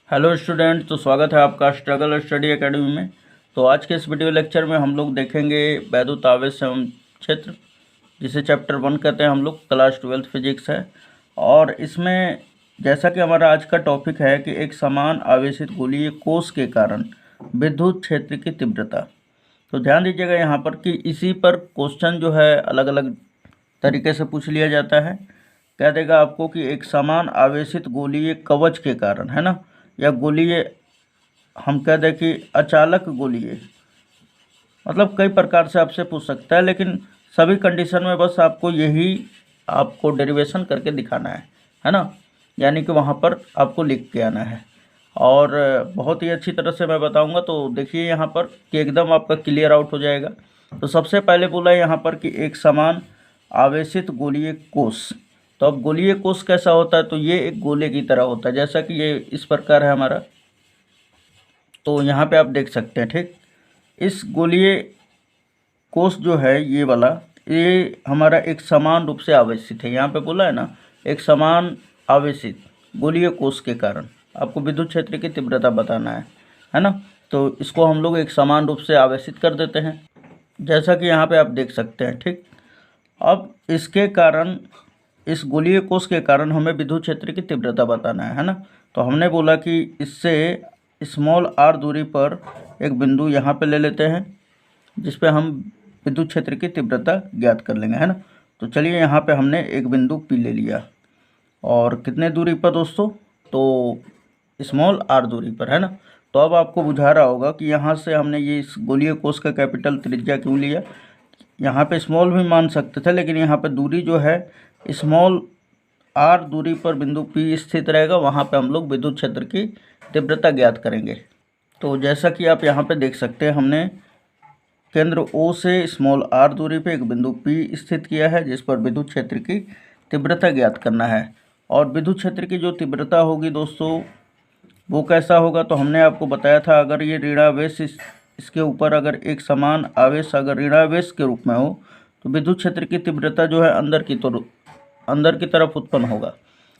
Hello student, तो स्वागत है आपका स्ट्रगल स्टडी एकेडमी में। तो आज के इस वीडियो लेक्चर में हम लोग देखेंगे वैद्युत आवेश एवं क्षेत्र, जिसे चैप्टर 1 कहते हैं हम लोग, क्लास 12 फिजिक्स है। और इसमें जैसा कि हमारा आज का टॉपिक है कि एक समान आवेशित गोलीय कोश के कारण विद्युत क्षेत्र की तीव्रता। तो ध्यान दीजिएगा यहाँ पर कि इसी पर क्वेश्चन जो है अलग अलग तरीके से पूछ लिया जाता है। कह देगा आपको कि एक समान आवेशित गोलीय कवच के कारण, है ना, या गोलीय, हम कह दें कि अचालक गोलीय, मतलब कई प्रकार से आपसे पूछ सकता है, लेकिन सभी कंडीशन में बस आपको यही आपको डेरिवेशन करके दिखाना है ना, यानी कि वहाँ पर आपको लिख के आना है। और बहुत ही अच्छी तरह से मैं बताऊंगा, तो देखिए यहाँ पर कि एकदम आपका क्लियर आउट हो जाएगा। तो सबसे पहले बोला है यहाँ पर कि एक समान आवेशित गोलीय कोश। तो अब गोलीय कोश कैसा होता है, तो ये एक गोले की तरह होता है, जैसा कि ये इस प्रकार है हमारा। तो यहाँ पे आप देख सकते हैं, ठीक, इस गोलीय कोश जो है ये वाला, ये हमारा एक समान रूप से आवेशित है। यहाँ पे बोला है ना, एक समान आवेशित गोलीय कोश के कारण आपको विद्युत क्षेत्र की तीव्रता बताना है ना। तो इसको हम लोग एक समान रूप से आवेशित कर देते हैं, जैसा कि यहाँ पे आप देख सकते हैं, ठीक। अब इसके कारण, इस गोलीय कोश के कारण हमें विद्युत क्षेत्र की तीव्रता बताना है ना। तो हमने बोला कि इससे स्मॉल r दूरी पर एक बिंदु यहाँ पे ले लेते हैं, जिस पे हम विद्युत क्षेत्र की तीव्रता ज्ञात कर लेंगे, है ना। तो चलिए यहाँ पे हमने एक बिंदु P ले लिया, और कितने दूरी पर दोस्तों, तो स्मॉल r दूरी पर, है ना। तो अब आपको बुझा रहा होगा कि यहाँ से हमने ये इस गोलीय कोश का कैपिटल त्रिज्या क्यों लिया। यहाँ पे स्मॉल भी मान सकते थे, लेकिन यहाँ पे दूरी जो है स्मॉल r दूरी पर बिंदु P स्थित रहेगा, वहाँ पे हम लोग विद्युत क्षेत्र की तीव्रता ज्ञात करेंगे। तो जैसा कि आप यहाँ पे देख सकते हैं, हमने केंद्र O से स्मॉल r दूरी पे एक बिंदु P स्थित किया है, जिस पर विद्युत क्षेत्र की तीव्रता ज्ञात करना है। और विद्युत क्षेत्र की जो तीव्रता होगी दोस्तों, वो कैसा होगा, तो हमने आपको बताया था, अगर ये ऋणावेश इसके ऊपर अगर एक समान आवेश अगर ऋणावेश के रूप में हो, तो विद्युत क्षेत्र की तीव्रता जो है अंदर की तरफ उत्पन्न होगा।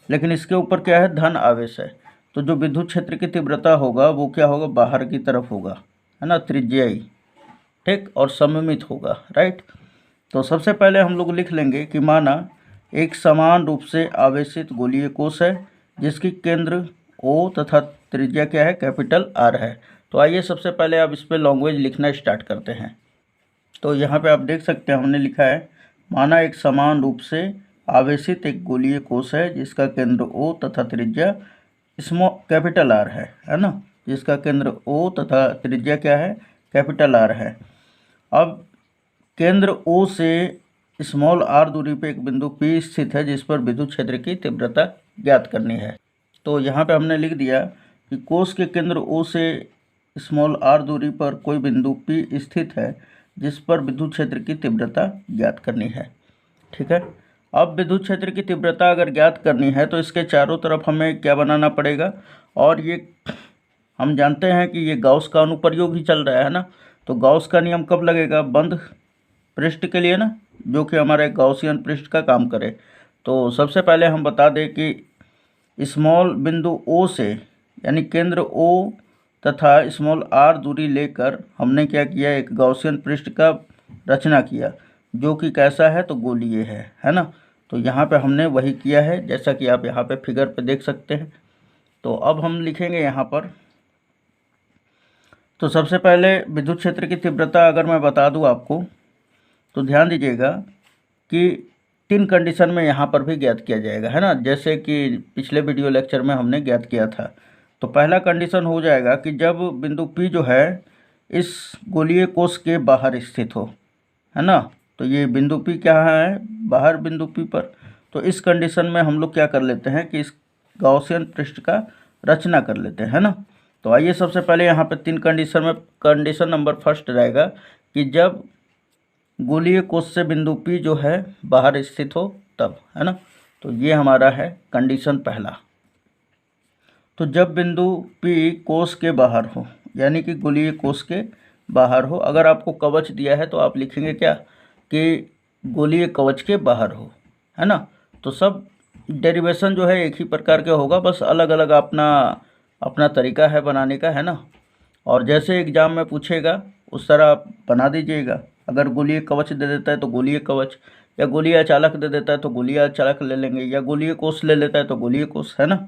लेकिन इसके ऊपर क्या है, धन आवेश है, तो जो विद्युत क्षेत्र की तीव्रता होगा वो क्या होगा, बाहर की तरफ होगा, है ना, त्रिज्यीय, ठीक, और सममित होगा, राइट। तो सबसे पहले हम लोग लिख लेंगे कि माना एक समान रूप से आवेशित गोलीय कोश है, जिसकी केंद्र O तथा त्रिज्या क्या है, कैपिटल R है। तो आइए सबसे पहले आप इस पर लैंग्वेज लिखना स्टार्ट करते हैं। तो यहाँ पे आप देख सकते हैं, हमने लिखा है, माना एक समान रूप से आवेशित एक गोलीय कोश है, जिसका केंद्र O तथा त्रिज्या कैपिटल R है ना, जिसका केंद्र O तथा त्रिज्या क्या है, कैपिटल R है। अब केंद्र O से स्मॉल r दूरी पे एक बिंदु P स्थित है, जिस पर विद्युत क्षेत्र की तीव्रता ज्ञात करनी है। तो यहाँ पे हमने लिख दिया कि कोश के केंद्र O से स्मॉल r दूरी पर कोई बिंदु P स्थित है, जिस पर विद्युत क्षेत्र की तीव्रता ज्ञात करनी है, ठीक है। अब विद्युत क्षेत्र की तीव्रता अगर ज्ञात करनी है, तो इसके चारों तरफ हमें क्या बनाना पड़ेगा, और ये हम जानते हैं कि ये गॉस का अनुप्रयोग ही चल रहा है ना। तो गॉस का नियम कब लगेगा, बंद पृष्ठ के लिए ना, जो कि हमारा एक गॉसियन पृष्ठ का काम करे। तो सबसे पहले हम बता दें कि स्मॉल बिंदु O से, यानी केंद्र O तथा स्मॉल r दूरी लेकर हमने क्या किया, एक गॉसियन पृष्ठ का रचना किया, जो कि कैसा है, तो गोलीय है ना। तो यहाँ पे हमने वही किया है, जैसा कि आप यहाँ पे फिगर पे देख सकते हैं। तो अब हम लिखेंगे यहाँ पर, तो सबसे पहले विद्युत क्षेत्र की तीव्रता अगर मैं बता दूँ आपको, तो ध्यान दीजिएगा कि 3 कंडीशन में यहाँ पर भी ज्ञात किया जाएगा, है ना, जैसे कि पिछले वीडियो लेक्चर में हमने ज्ञात किया था। तो पहला कंडीशन हो जाएगा कि जब बिंदु P जो है इस गोलीय कोश के बाहर स्थित हो, है ना। तो ये बिंदु P क्या है, बाहर बिंदु P पर। तो इस कंडीशन में हम लोग क्या कर लेते हैं कि इस गॉसियन पृष्ठ का रचना कर लेते हैं, है ना। तो आइए सबसे पहले यहाँ पे 3 कंडीशन में कंडीशन नंबर फर्स्ट रहेगा कि जब गोलीय कोश से बिंदु P जो है बाहर स्थित हो तब, है ना। तो ये हमारा है कंडीशन पहला। तो जब बिंदु P कोश के बाहर हो, यानी कि गोलीय कोश के बाहर हो। अगर आपको कवच दिया है तो आप लिखेंगे क्या, कि गोलीय कवच के बाहर हो, है ना। तो सब डेरिवेशन जो है एक ही प्रकार के होगा, बस अलग अलग अपना अपना तरीका है बनाने का, है ना। और जैसे एग्जाम में पूछेगा उस तरह आप बना दीजिएगा। अगर गोलीय कवच दे देता है तो गोलीय कवच, या गोलीय चालक दे देता है तो गोलीय चालक ले लेंगे, या गोलीय कोष ले लेता है तो गोलीय कोष, है ना।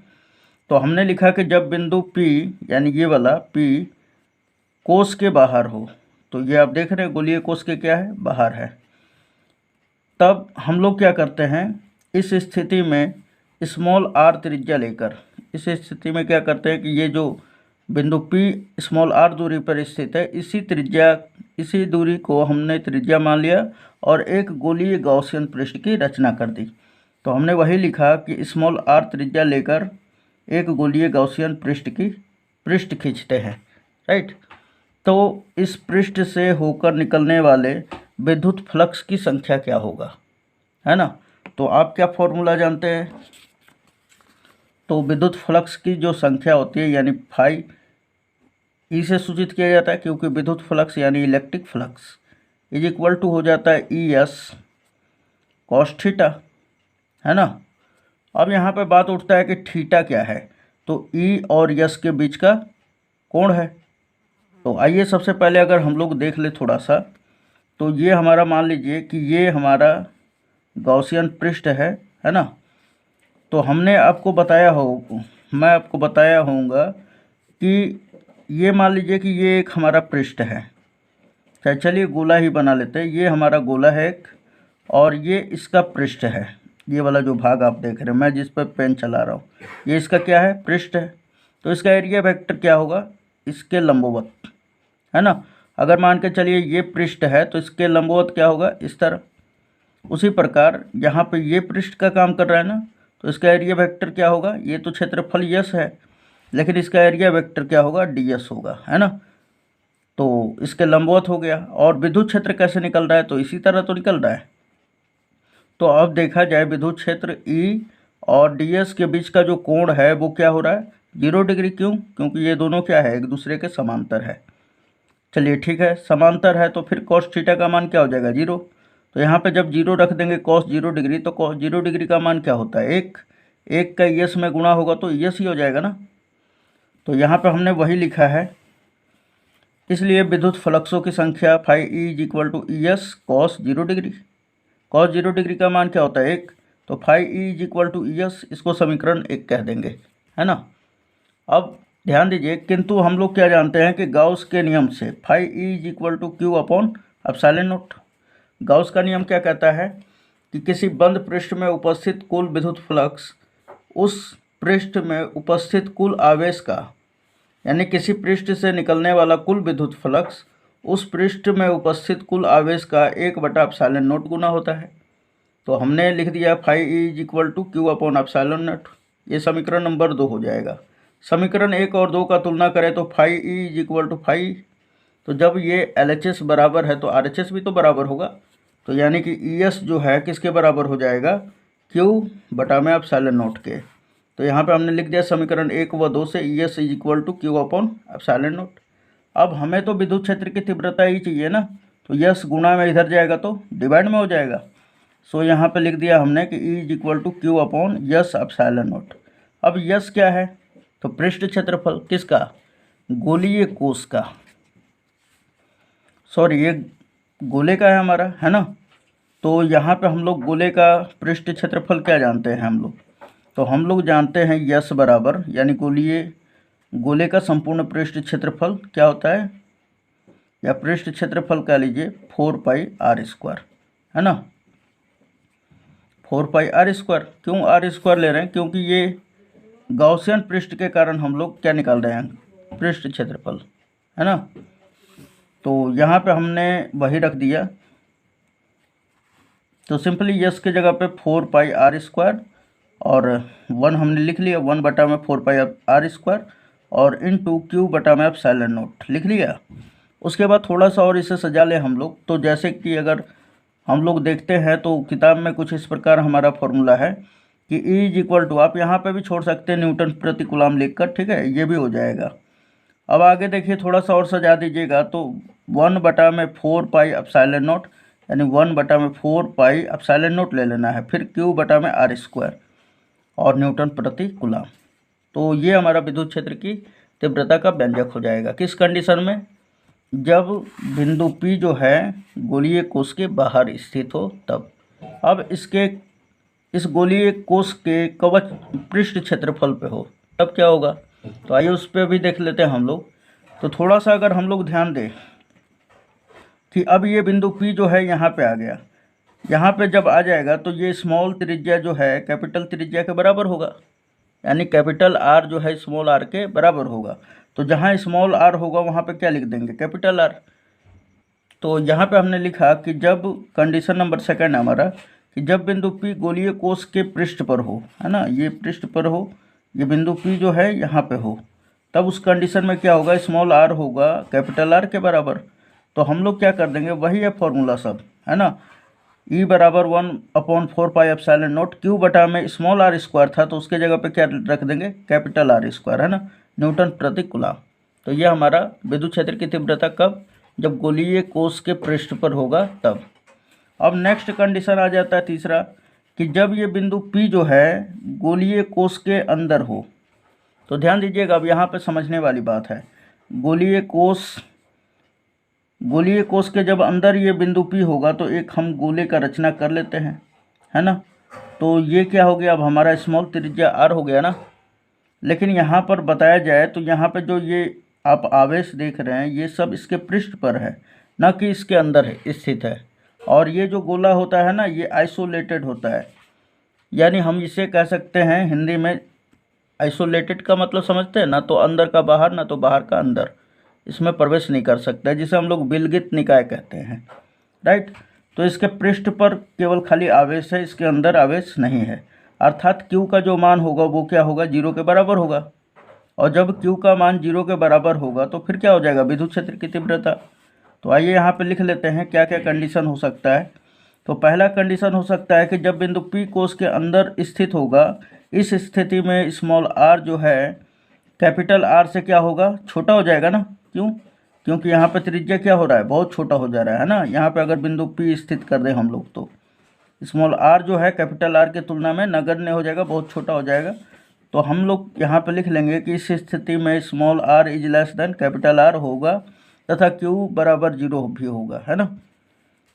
तो हमने लिखा कि जब बिंदु P यानी ये वाला P कोष के बाहर हो, तो ये आप देख रहे हैं गोलीय कोष के क्या है, बाहर है, तब हम लोग क्या करते हैं, इस स्थिति में स्मॉल r त्रिज्या लेकर, इस स्थिति में क्या करते हैं कि ये जो बिंदु P स्मॉल r दूरी पर स्थित है, इसी दूरी को हमने त्रिज्या मान लिया और एक गोलीय गॉसियन पृष्ठ की रचना कर दी। तो हमने वही लिखा कि स्मॉल r त्रिज्या लेकर एक गोलीय गॉसियन पृष्ठ खींचते हैं, राइट। तो इस पृष्ठ से होकर निकलने वाले विद्युत फ्लक्स की संख्या क्या होगा, है ना। तो आप क्या फॉर्मूला जानते हैं, तो विद्युत फ्लक्स की जो संख्या होती है यानी फाई ई से सूचित किया जाता है, क्योंकि विद्युत फ्लक्स यानी electric flux is equal to हो जाता है ई एस कॉस थीटा, है ना। अब यहाँ पे बात उठता है कि थीटा क्या है, तो ई और यस के बीच का कोण है। तो आइए सबसे पहले अगर हम लोग देख ले थोड़ा सा, तो ये हमारा मान लीजिए कि ये हमारा गॉसियन पृष्ठ है ना। तो हमने आपको बताया हो, मैं आपको बताया होऊंगा कि ये मान लीजिए कि ये एक हमारा पृष्ठ है, चलिए गोला ही बना लेते हैं, ये हमारा गोला है एक, और ये इसका पृष्ठ है, ये वाला जो भाग आप देख रहे हैं मैं जिस पर पेन चला रहा हूँ, ये इसका क्या है, पृष्ठ है। तो इसका एरिया वेक्टर क्या होगा, इसके लंबवत, है ना। अगर मान के चलिए ये पृष्ठ है तो इसके लंबवत क्या होगा, इस तरह। उसी प्रकार यहाँ पे ये पृष्ठ का काम कर रहा है ना, तो इसका एरिया वेक्टर क्या होगा, ये तो क्षेत्रफल यस है लेकिन इसका एरिया वेक्टर क्या होगा, डी एस होगा, है ना। तो इसके लंबवत हो गया। और विद्युत क्षेत्र कैसे निकल रहा है, तो इसी तरह तो निकल रहा है। तो अब देखा जाए विद्युत क्षेत्र ई और डी एस के बीच का जो कोण है वो क्या हो रहा है, 0 डिग्री। क्यों, क्योंकि ये दोनों क्या है, एक दूसरे के समांतर है। चलिए ठीक है, समांतर है तो फिर कॉस थीटा का मान क्या हो जाएगा, 0। तो यहाँ पे जब 0 रख देंगे कॉस 0 डिग्री, तो कॉस 0 डिग्री का मान क्या होता है, 1। 1 का यस में गुणा होगा तो यस ही हो जाएगा ना। तो यहाँ पे हमने वही लिखा है, इसलिए विद्युत फ्लक्सों की संख्या phi E is equal to E S cos 0 degree. Cos 0 degree का मान क्या होता है, 1। तो phi E is equal to E S, इसको समीकरण 1 कह देंगे, है ना। अब ध्यान दीजिए, किंतु हम लोग क्या जानते हैं कि गाउस के नियम से phi E is equal to Q upon epsilon naught. Gauss का नियम क्या कहता है कि किसी बंद पृष्ठ में उपस्थित कुल विद्युत फ्लक्स उस पृष्ठ में उपस्थित कुल आवेश का, यानी किसी पृष्ठ से निकलने वाला कुल विद्युत फ्लक्स उस पृष्ठ में उपस्थित कुल आवेश का 1/एप्सिलॉन नॉट गुना होता है। तो हमने लिख दिया phi E is equal to Q upon epsilon naught, ये समीकरण नंबर 2 हो जाएगा। समीकरण 1 और 2 का तुलना करें तो phi E is equal to phi, तो जब ये एल एच एस बराबर है तो आर एच एस भी तो बराबर होगा। तो यानी कि ई एस जो है किसके बराबर हो जाएगा, क्यू बटा में एप्सिलॉन नॉट के। तो यहाँ पे हमने लिख दिया समीकरण 1 व 2 से E S is equal to Q upon epsilon naught. अब हमें तो विद्युत क्षेत्र की तीव्रता ही चाहिए ना, तो यस गुणा में इधर जाएगा तो डिवाइड में हो जाएगा। सो यहाँ पे लिख दिया हमने कि E is equal to Q upon S epsilon naught. अब यस क्या है, तो पृष्ठ क्षेत्रफल किसका, गोलीय कोष का, सॉरी ये गोले का है हमारा, है ना। तो यहाँ पे हम लोग गोले का पृष्ठ क्षेत्रफल क्या जानते हैं हम लोग, तो हम लोग जानते हैं यस बराबर, यानी गोले का संपूर्ण पृष्ठ क्षेत्रफल क्या होता है, या पृष्ठ क्षेत्रफल कह लीजिए 4πr², है ना। 4πr², क्यों r² ले रहे हैं, क्योंकि ये गॉसियन पृष्ठ के कारण हम लोग क्या निकाल रहे हैं, पृष्ठ क्षेत्रफल, है ना। तो यहाँ पे हमने वही रख दिया, तो सिंपली यस के जगह पे 4πr² और 1 हमने लिख लिया, 1 बटा में 4πr² और इनटू क्यू बटा में एप्सिलॉन नॉट लिख लिया। उसके बाद थोड़ा सा और इसे सजा ले हम लोग, तो जैसे कि अगर हम लोग देखते हैं तो किताब में कुछ इस प्रकार हमारा फॉर्मूला है कि ई इज इक्वल टू, आप यहाँ पे भी छोड़ सकते हैं न्यूटन प्रति कूलम लिखकर, ठीक है, ये भी हो जाएगा। अब आगे देखिए थोड़ा सा और सजा दीजिएगा, तो 1 बटा में 4π एप्सिलॉन नॉट, यानी 1 बटा में 4π एप्सिलॉन नॉट ले लेना है, फिर क्यू बटा में r² और न्यूटन प्रति कूलम। तो ये हमारा विद्युत क्षेत्र की तीव्रता का व्यंजक हो जाएगा। किस कंडीशन में? जब बिंदु P जो है गोलीय कोश के बाहर स्थित हो तब। अब इस गोलीय कोश के कवच पृष्ठ क्षेत्रफल पे हो तब क्या होगा? तो आइए उस पर भी देख लेते हैं हम लोग। तो थोड़ा सा अगर हम लोग ध्यान दें कि अब ये बिंदु P जो है यहाँ पे आ गया, यहाँ पे जब आ जाएगा तो ये स्मॉल त्रिज्या जो है कैपिटल त्रिज्या के बराबर होगा, यानी कैपिटल R जो है स्मॉल r के बराबर होगा। तो जहाँ स्मॉल r होगा वहाँ पे क्या लिख देंगे? Capital R। तो यहाँ पे हमने लिखा कि जब कंडीशन नंबर सेकंड हमारा कि जब बिंदु P गोलीय कोश के पृष्ठ पर हो, है ना, ये पृष्ठ पर हो, ये बिंदु P जो है यहाँ पे हो, तब उस कंडीशन में क्या होगा? स्मॉल r होगा कैपिटल R के बराबर। तो हम लोग क्या कर देंगे? वही है फॉर्मूला सब, है ना। E बराबर 1/4 पाई एप्सिलॉन नॉट Q बटा में स्मॉल r स्क्वायर था तो उसके जगह पे क्या रख देंगे? कैपिटल R स्क्वायर, है ना, न्यूटन प्रति कूलम। तो ये हमारा विद्युत क्षेत्र की तीव्रता कब? जब गोलीय कोश के पृष्ठ पर होगा तब। अब नेक्स्ट कंडीशन आ जाता है तीसरा कि जब ये बिंदु P जो है गोलीय कोश के अंदर हो। तो ध्यान दीजिएगा, अब यहाँ पे समझने वाली बात है। गोलीय कोश के जब अंदर ये बिंदु P होगा तो एक हम गोले का रचना कर लेते हैं, है ना। तो ये क्या हो गया? अब हमारा स्मॉल त्रिज्या r हो गया ना। लेकिन यहाँ पर बताया जाए तो यहाँ पे जो ये आप आवेश देख रहे हैं ये सब इसके पृष्ठ पर है, ना कि इसके अंदर है स्थित है। और ये जो गोला होता है ना ये आइसोलेटेड होता है, यानी हम इसे कह सकते हैं हिंदी में, आइसोलेटेड का मतलब समझते हैं ना, तो अंदर का बाहर ना तो बाहर का अंदर, इसमें प्रवेश नहीं कर सकता है, जिसे हम लोग विलगित निकाय कहते हैं, राइट। तो इसके पृष्ठ पर केवल खाली आवेश है, इसके अंदर आवेश नहीं है, अर्थात Q का जो मान होगा वो क्या होगा? 0 के बराबर होगा। और जब Q का मान 0 के बराबर होगा तो फिर क्या हो जाएगा? विद्युत क्षेत्र की तीव्रता। तो आइए यहाँ पे लिख लेते हैं क्या क्या कंडीशन हो सकता है। तो पहला कंडीशन हो सकता है कि जब बिंदु P कोश के अंदर स्थित होगा, इस स्थिति में स्मॉल r जो है कैपिटल R से क्या होगा? छोटा हो जाएगा ना। क्यों? क्योंकि यहाँ पे त्रिज्या क्या हो रहा है? बहुत छोटा हो जा रहा है ना। यहाँ पे अगर बिंदु P स्थित कर दें हम लोग तो स्मॉल r जो है कैपिटल R की तुलना में नगण्य हो जाएगा, बहुत छोटा हो जाएगा। तो हम लोग यहाँ पे लिख लेंगे कि इस स्थिति में small r is less than capital R होगा तथा Q बराबर 0 भी होगा, है ना।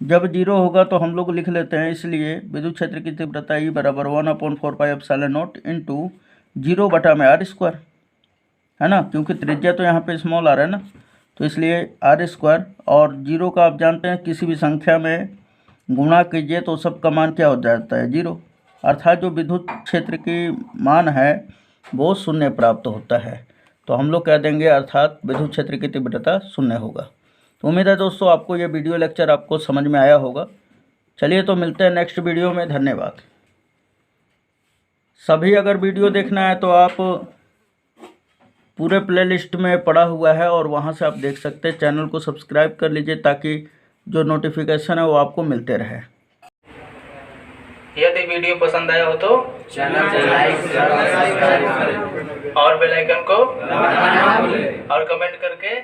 जब 0 होगा तो हम लोग लिख लेते हैं, इसलिए विद्युत क्षेत्र की तीव्रता E बराबर 1/4 पाई एप्सिलॉन नॉट इंटू 0 बटा में r स्क्वायर, है ना, क्योंकि त्रिज्या तो यहाँ पे स्मॉल r है ना, तो इसलिए r स्क्वायर। और 0 का आप जानते हैं किसी भी संख्या में गुणा कीजिए तो सबका मान क्या हो जाता है? 0, अर्थात जो विद्युत क्षेत्र की मान है वो शून्य प्राप्त होता है। तो हम लोग कह देंगे अर्थात विद्युत क्षेत्र की तीव्रता 0 होगा। तो उम्मीद है दोस्तों आपको ये वीडियो लेक्चर आपको समझ में आया होगा। चलिए तो मिलते हैं नेक्स्ट वीडियो में। धन्यवाद। सभी अगर वीडियो देखना है तो आप पूरे प्लेलिस्ट में पड़ा हुआ है और वहाँ से आप देख सकते हैं। चैनल को सब्सक्राइब कर लीजिए ताकि जो नोटिफिकेशन है वो आपको मिलते रहे। यदि वीडियो पसंद आया हो तो चैनल को लाइक करें और बेल आइकन को दबाना ना भूलें और कमेंट करके